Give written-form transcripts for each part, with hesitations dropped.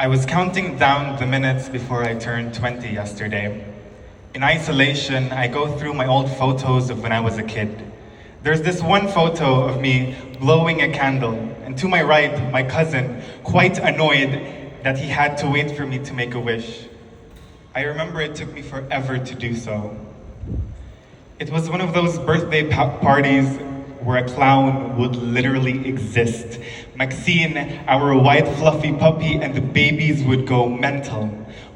I was counting down the minutes before I turned 20 yesterday. In isolation, I go through my old photos of when I was a kid. There's this one photo of me blowing a candle, and to my right, my cousin, quite annoyed that he had to wait for me to make a wish. I remember it took me forever to do so. It was one of those birthday parties where a clown would literally exist. Maxine, our white fluffy puppy, and the babies would go mental.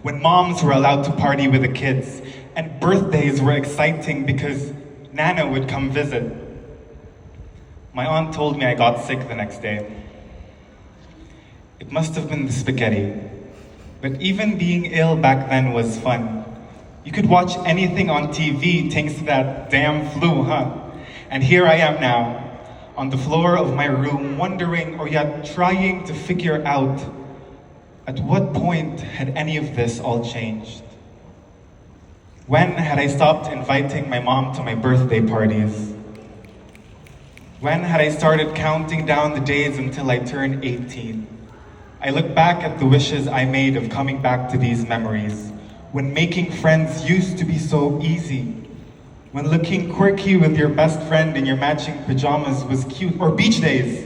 When moms were allowed to party with the kids, and birthdays were exciting because Nana would come visit. My aunt told me I got sick the next day. It must have been the spaghetti. But even being ill back then was fun. You could watch anything on TV thanks to that damn flu, huh? And here I am now, on the floor of my room, wondering or yet trying to figure out at what point had any of this all changed? When had I stopped inviting my mom to my birthday parties? When had I started counting down the days until I turned 18? I look back at the wishes I made of coming back to these memories, when making friends used to be so easy. When looking quirky with your best friend in your matching pajamas was cute, or beach days,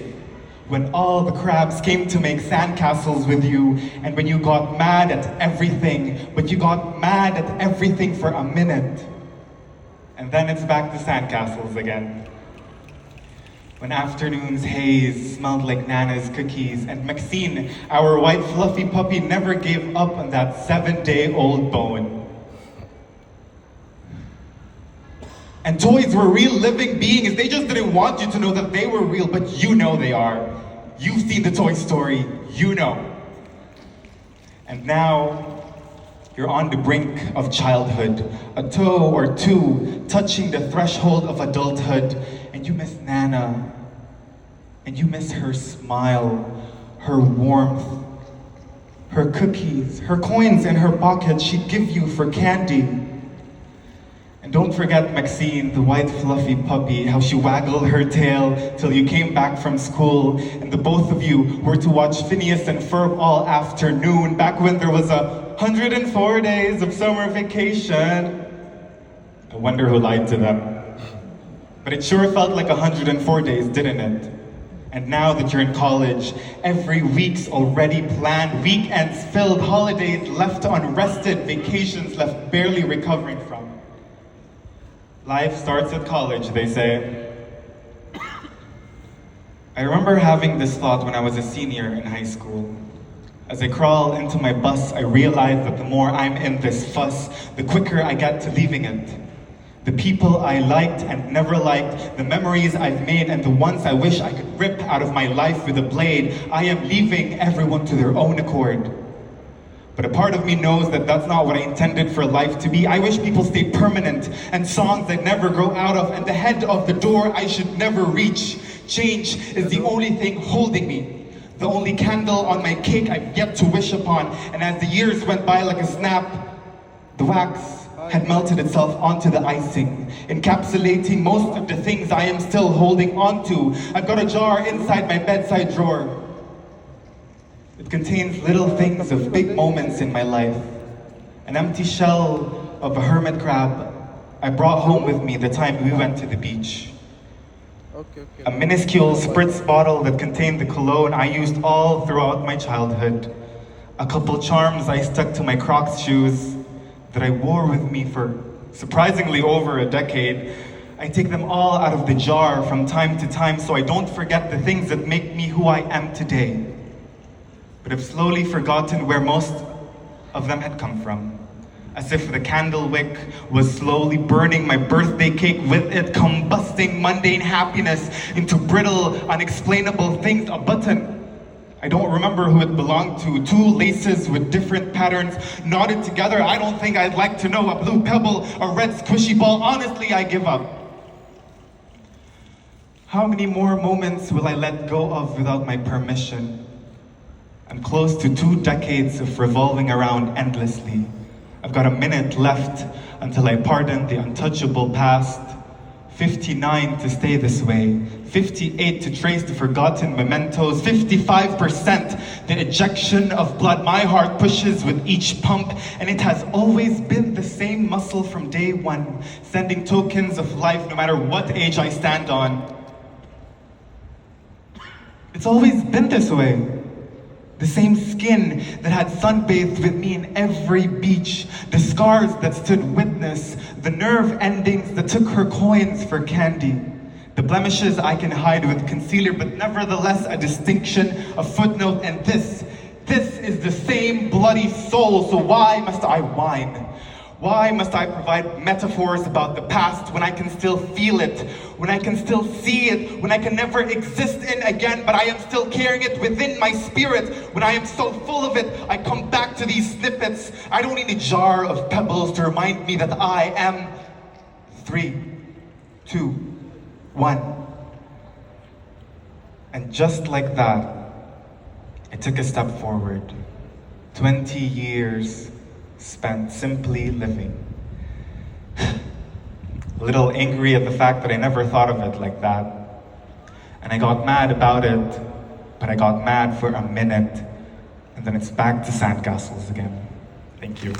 when all the crabs came to make sandcastles with you, and when you got mad at everything, but you got mad at everything for a minute. And then it's back to sandcastles again. When afternoon's haze smelled like Nana's cookies, and Maxine, our white fluffy puppy, never gave up on that 7-day-old bone. And toys were real living beings. They just didn't want you to know that they were real, but you know they are. You've seen the Toy Story, you know. And now, you're on the brink of childhood, a toe or two touching the threshold of adulthood, and you miss Nana, and you miss her smile, her warmth, her cookies, her coins in her pocket she'd give you for candy. And don't forget Maxine, the white fluffy puppy, how she waggled her tail till you came back from school and the both of you were to watch Phineas and Ferb all afternoon, back when there was 104 days of summer vacation. I wonder who lied to them. But it sure felt like 104 days, didn't it? And now that you're in college, every week's already planned, weekends filled, holidays left unrested, vacations left barely recovering from. Life starts at college, they say. I remember having this thought when I was a senior in high school. As I crawl into my bus, I realize that the more I'm in this fuss, the quicker I get to leaving it. The people I liked and never liked, the memories I've made, and the ones I wish I could rip out of my life with a blade, I am leaving everyone to their own accord. But a part of me knows that that's not what I intended for life to be. I wish people stay permanent, and songs that never grow out of, and the head of the door I should never reach. Change is the only thing holding me, the only candle on my cake I've yet to wish upon. And as the years went by like a snap, the wax had melted itself onto the icing, encapsulating most of the things I am still holding onto. I've got a jar inside my bedside drawer. It contains little things of big moments in my life. An empty shell of a hermit crab I brought home with me the time we went to the beach. A minuscule spritz bottle that contained the cologne I used all throughout my childhood. A couple charms I stuck to my Crocs shoes that I wore with me for surprisingly over a decade. I take them all out of the jar from time to time so I don't forget the things that make me who I am today. But I've slowly forgotten where most of them had come from. As if the candle wick was slowly burning my birthday cake, with it combusting mundane happiness into brittle, unexplainable things. A button, I don't remember who it belonged to. Two laces with different patterns knotted together. I don't think I'd like to know. A blue pebble, a red squishy ball. Honestly, I give up. How many more moments will I let go of without my permission? I'm close to 2 decades of revolving around endlessly. I've got a minute left until I pardon the untouchable past, 59 to stay this way, 58 to trace the forgotten mementos, 55% the ejection of blood my heart pushes with each pump, and it has always been the same muscle from day one, sending tokens of life no matter what age I stand on. It's always been this way. The same skin that had sunbathed with me in every beach, the scars that stood witness, the nerve endings that took her coins for candy, the blemishes I can hide with concealer, but nevertheless a distinction, a footnote, and this is the same bloody soul, so why must I whine? Why must I provide metaphors about the past when I can still feel it, when I can still see it, when I can never exist in again, but I am still carrying it within my spirit? When I am so full of it, I come back to these snippets. I don't need a jar of pebbles to remind me that I am 3, 2, 1. And just like that, I took a step forward. 20 years spent simply living. A little angry at the fact that I never thought of it like that. And I got mad about it, but I got mad for a minute, and then it's back to sandcastles again. Thank you.